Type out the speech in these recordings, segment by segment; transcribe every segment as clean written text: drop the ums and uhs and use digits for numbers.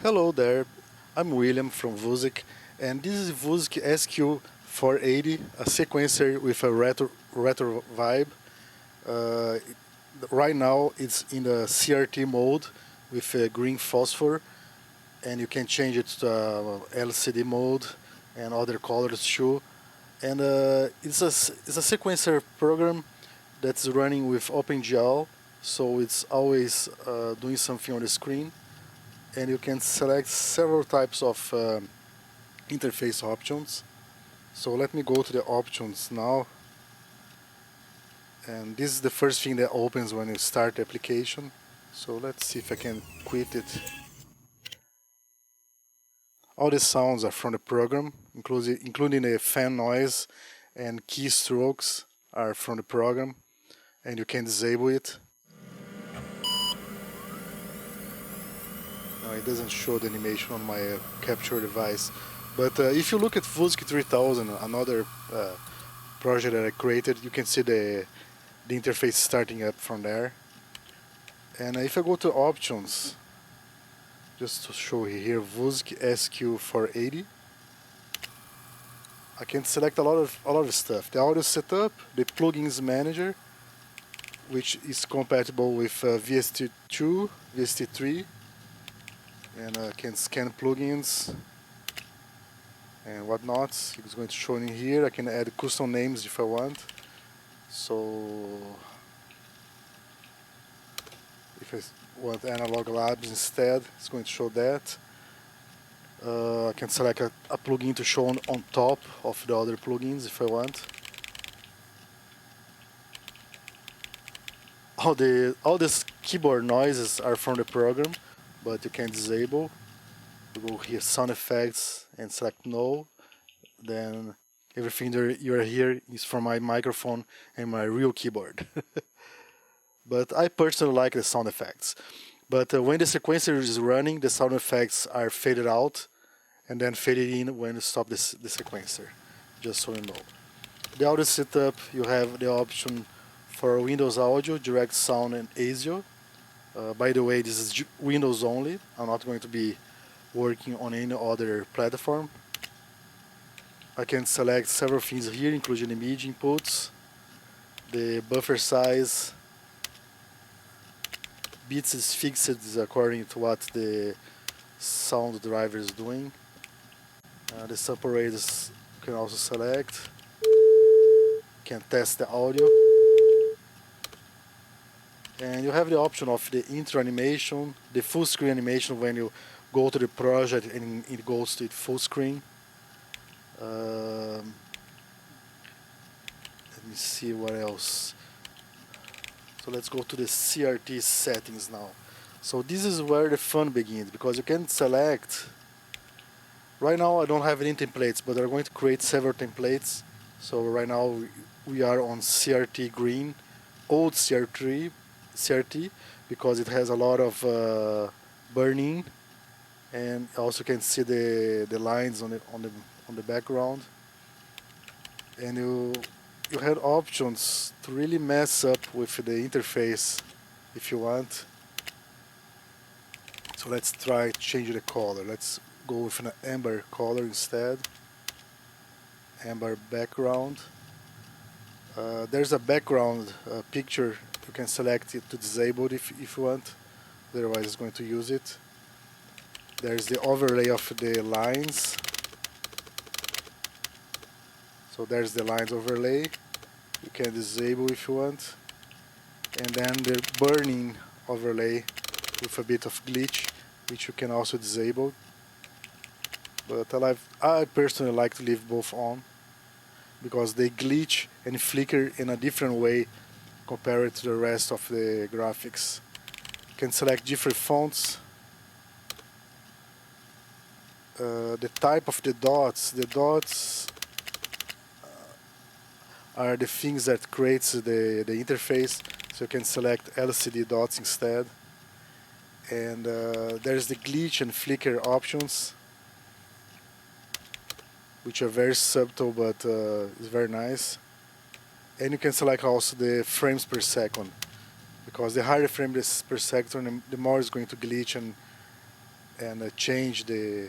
Hello there, I'm William from Wusik, and this is Wusik SQ480, a sequencer with a retro vibe. Uh, right now it's in the CRT mode with a green phosphor, and you can change it to LCD mode and other colors too. And it's a sequencer program that's running with OpenGL, so it's always doing something on the screen. And you can select several types of interface options. So let me go to the options now. And this is the first thing that opens when you start the application. So let's see if I can quit it. All the sounds are from the program, including the fan noise and keystrokes are from the program. And you can disable it. No, it doesn't show the animation on my capture device. But if you look at Wusik 3000, another project that I created, you can see the interface starting up from there. And if I go to options, just to show you here, Wusik SQ480, I can select a lot of stuff. The audio setup, the plugins manager, which is compatible with VST2, VST3, and I can scan plugins and whatnot. It's going to show in here. I can add custom names if I want. So if I want analog labs instead, it's going to show that. I can select a plugin to show on top of the other plugins if I want. All these keyboard noises are from the program, but you can disable. You go here, sound effects, and select no. Then everything that you hear is from my microphone and my real keyboard. But I personally like the sound effects. But when the sequencer is running, the sound effects are faded out and then faded in when you stop the sequencer, just so you know. The audio setup, you have the option for Windows Audio, Direct Sound, and ASIO. By the way, this is Windows only. I'm not going to be working on any other platform. I can select several things here, including the MIDI inputs, the buffer size, bits is fixed according to what the sound driver is doing. The sample rates you can also select. You can test the audio. And you have the option of the intro animation, the full screen animation when you go to the project and it goes to full screen. Let me see what else. So let's go to the Crt settings now. So this is where the fun begins, because you can select. Right now I don't have any templates, but I'm going to create several templates. So right now we are on Crt green, old Crt, because it has a lot of burning, and also can see the lines on the background. And you had options to really mess up with the interface if you want. So let's try change the color. Let's go with an amber color instead. Amber background. There's a background picture. You can select it to disable it if you want. Otherwise, it's going to use it. There's the overlay of the lines. So there's the lines overlay. You can disable if you want. And then the burning overlay with a bit of glitch, which you can also disable. But I personally like to leave both on, because they glitch and flicker in a different way compared to the rest of the graphics. You can select different fonts. The type of the dots are the things that creates the interface, so you can select LCD dots instead. And there's the glitch and flicker options, which are very subtle, but it's very nice. And you can select also the frames per second, because the higher frames per second, the more it's going to glitch and change the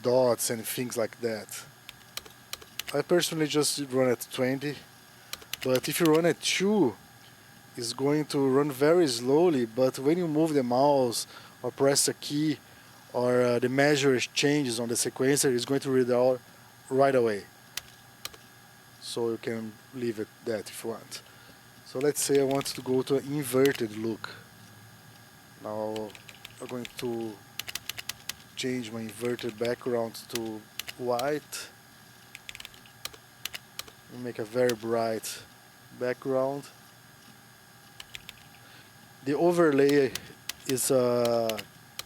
dots and things like that. I personally just run at 20, but if you run at 2, it's going to run very slowly, but when you move the mouse or press a key or the measure changes on the sequencer, it's going to read out right away. So you can leave it that if you want. So let's say I want to go to an inverted look. Now I'm going to change my inverted background to white and make a very bright background. The overlay is a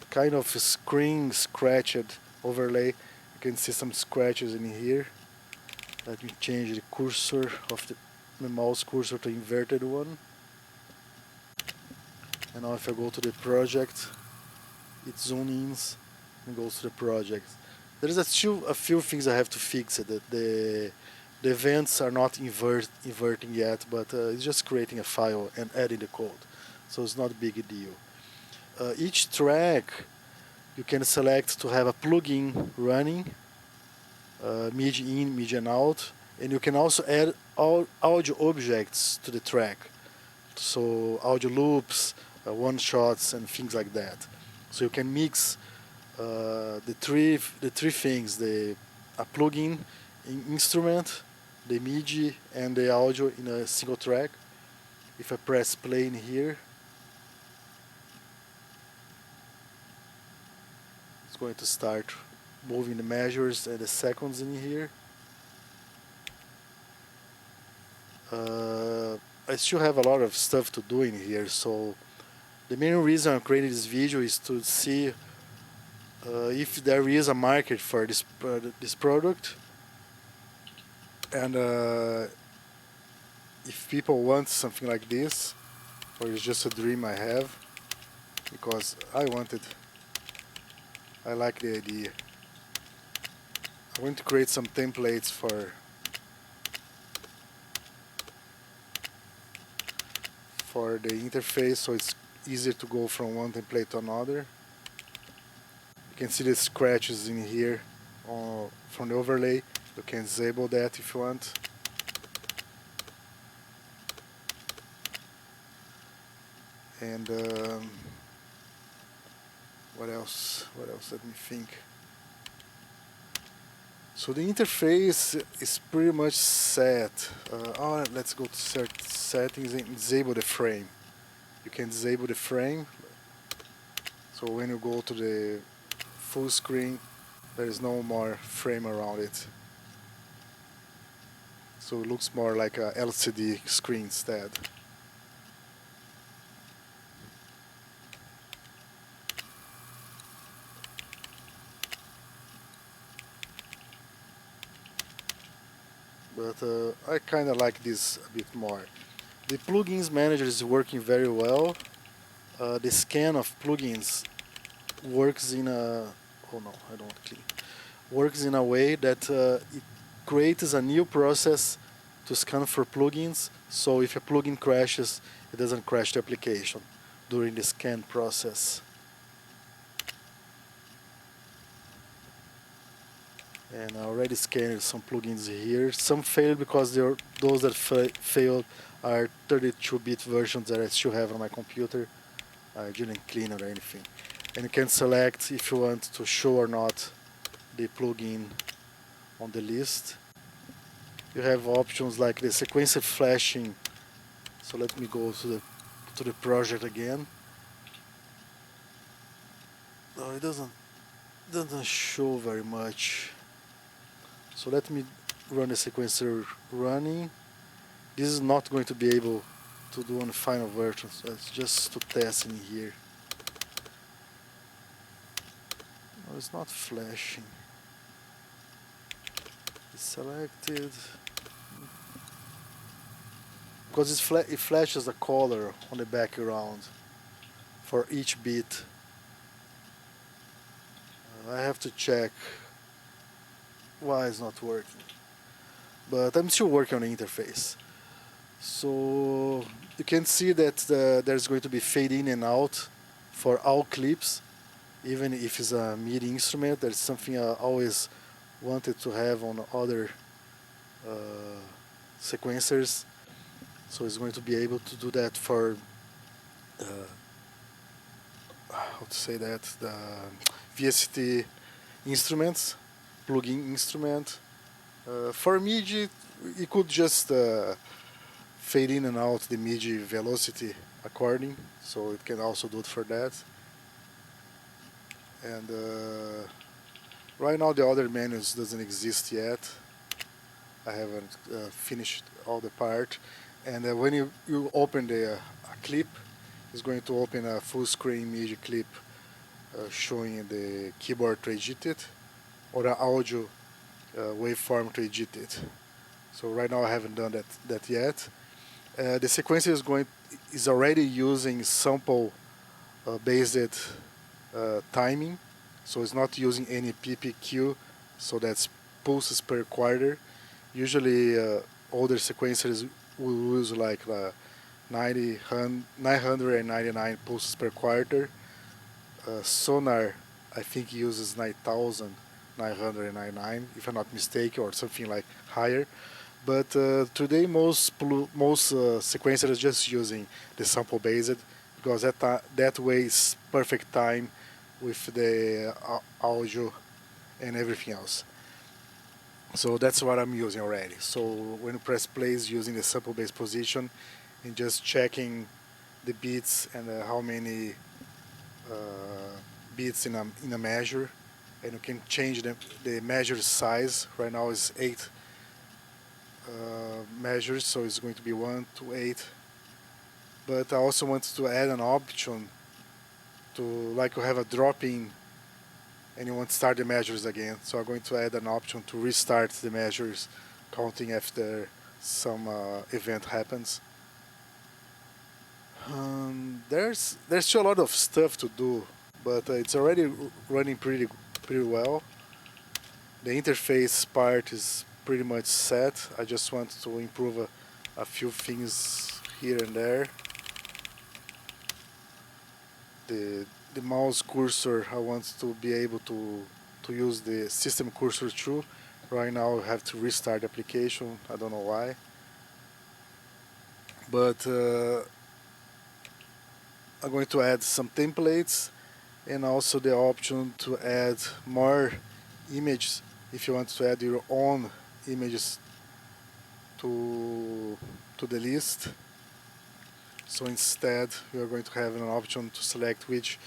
kind of screen scratched overlay. You can see some scratches in here. Let me change the cursor of the mouse cursor to inverted one. And now if I go to the project, it zooms in and goes to the project. There's a few things I have to fix. The events are not inverting yet, but it's just creating a file and adding the code. So it's not a big deal. Each track you can select to have a plugin running, MIDI in, MIDI out, and you can also add audio objects to the track. So audio loops, one-shots, and things like that. So you can mix the three things: a plugin, instrument, the MIDI, and the audio in a single track. If I press play in here, it's going to start moving the measures and the seconds in here. I still have a lot of stuff to do in here, so the main reason I'm creating this video is to see if there is a market for this product, and if people want something like this, or it's just a dream I have, because I want it. I like the idea. I want to create some templates for the interface, so it's easier to go from one template to another. You can see the scratches in here from the overlay. You can disable that if you want. And what else? Let me think. So the interface is pretty much set. Let's go to settings and disable the frame. You can disable the frame. So when you go to the full screen, there is no more frame around it. So it looks more like a LCD screen instead. But I kind of like this a bit more. The plugins manager is working very well. The scan of plugins works in a works in a way that it creates a new process to scan for plugins. So if a plugin crashes, it doesn't crash the application during the scan process. And I already scanned some plugins here. Some failed because those that failed are 32-bit versions that I still have on my computer. I didn't clean it or anything. And you can select if you want to show or not the plugin on the list. You have options like the sequencer flashing. So let me go to the project again. No, it doesn't show very much. So let me run the sequencer running. This is not going to be able to do on the final version, so it's just to test in here. No, it's not flashing. It's selected. Because it flashes a color on the background for each bit. I have to check why it's not working. But I'm still working on the interface. So you can see that there's going to be fade in and out for all clips. even if it's a MIDI instrument. That's something I always wanted to have on other sequencers. So it's going to be able to do that for how to say that, the VST instruments, plug-in instrument. For MIDI, you could just fade in and out the MIDI velocity according, so it can also do it for that. And right now the other menus doesn't exist yet. I haven't finished all the part. And when you open the a clip, it's going to open a full screen MIDI clip showing the keyboard to edit it, or an audio waveform to edit it. So right now I haven't done that yet. The sequencer is already using sample based timing, so it's not using any PPQ, so that's pulses per quarter. Usually older sequencers will use like 999 pulses per quarter. Sonar, I think, uses 9,999, if I'm not mistaken, or something like higher. But today most sequencers are just using the sample based, because that way is perfect time with the audio and everything else. So that's what I'm using already. So when you press play, is using the sample based position and just checking the beats and how many beats in a measure, and you can change the measure size. Right now is 8 measures, so it's going to be 1 to 8. But I also want to add an option to, like, you have a drop in and you want to start the measures again. So I'm going to add an option to restart the measures, counting after some event happens. There's still a lot of stuff to do, but it's already running pretty well. The interface part is pretty much set. I just want to improve a few things here and there. The mouse cursor, I want to be able to use the system cursor too. Right now I have to restart the application, I don't know why. But I'm going to add some templates, and also the option to add more images if you want to add your own images to the list. So instead we are going to have an option to select which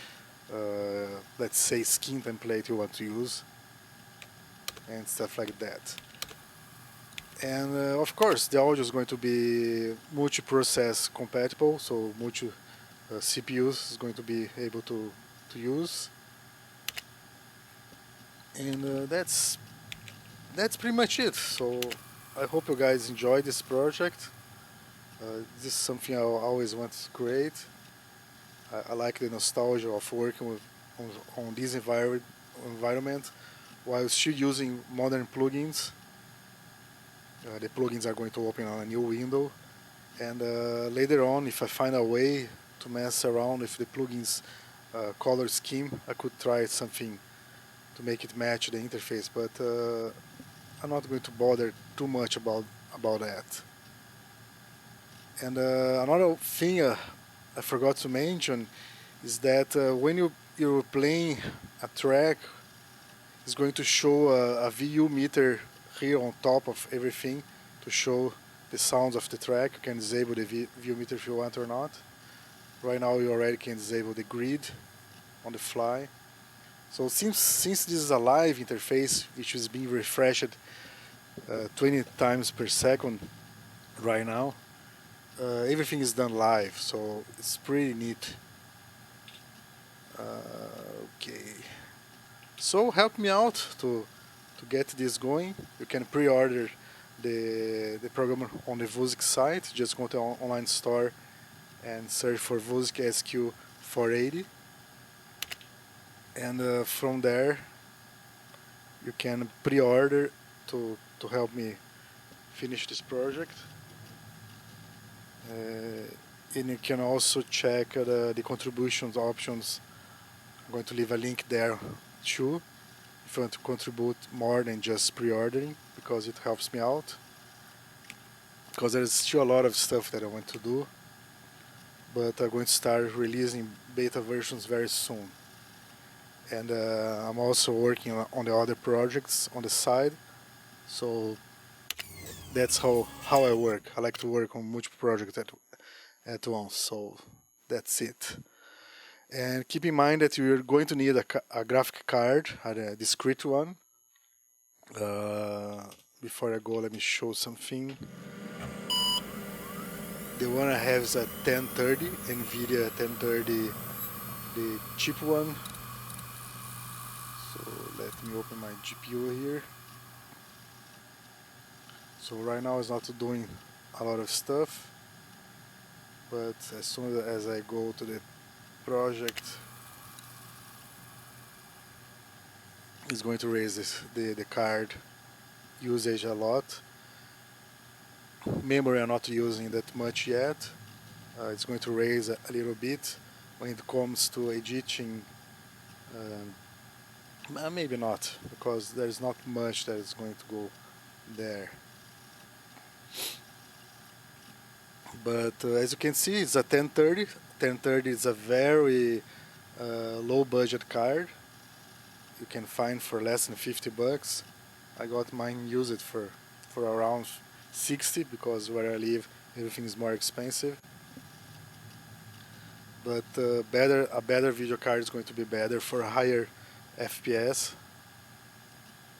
let's say skin template you want to use and stuff like that. And of course the audio is going to be multi-process compatible, so multi CPUs is going to be able to use. And that's pretty much it. So I hope you guys enjoy this project. This is something I always want to create. I like the nostalgia of working with on this environment while still using modern plugins. The plugins are going to open on a new window, and later on, if I find a way to mess around with the plugins color scheme, I could try something to make it match the interface, but I'm not going to bother too much about that. And another thing I forgot to mention is that when you're playing a track, it's going to show a VU meter here on top of everything to show the sounds of the track. You can disable the VU meter if you want or not. Right now you already can disable the grid on the fly. So since this is a live interface which is being refreshed 20 times per second right now, everything is done live, so it's pretty neat. Okay, so help me out to get this going. You can pre-order the program on the Wusik site. Just go to the online store and search for Wusik SQ480, and from there you can pre-order to help me finish this project. And you can also check the contributions options I'm going to leave a link there too if you want to contribute more than just pre-ordering, because it helps me out, because there's still a lot of stuff that I want to do, but I'm going to start releasing beta versions very soon. And I'm also working on the other projects on the side, so that's how I work. I like to work on multiple projects at once, so that's it. And keep in mind that you're going to need a graphic card, a discrete one. Before I go, let me show something. The one I have is a 1030, NVIDIA 1030, the cheap one. So let me open my GPU here. So right now it's not doing a lot of stuff, but as soon as I go to the project, it's going to raise the card usage a lot. Memory I'm not using that much yet. It's going to raise a little bit when it comes to editing. Maybe not, because there's not much that is going to go there. But as you can see, it's a 1030. 1030 is a very low budget card. You can find for less than 50 bucks. I got mine used for around 60, because where I live everything is more expensive. But a better video card is going to be better for higher FPS,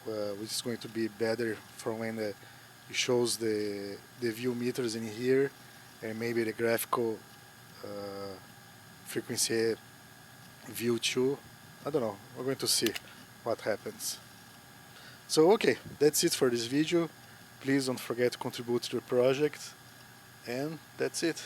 which is going to be better for when it shows the view meters in here, and maybe the graphical frequency view too. I don't know, we're going to see what happens. So okay, that's it for this video. Please don't forget to contribute to the project, and that's it.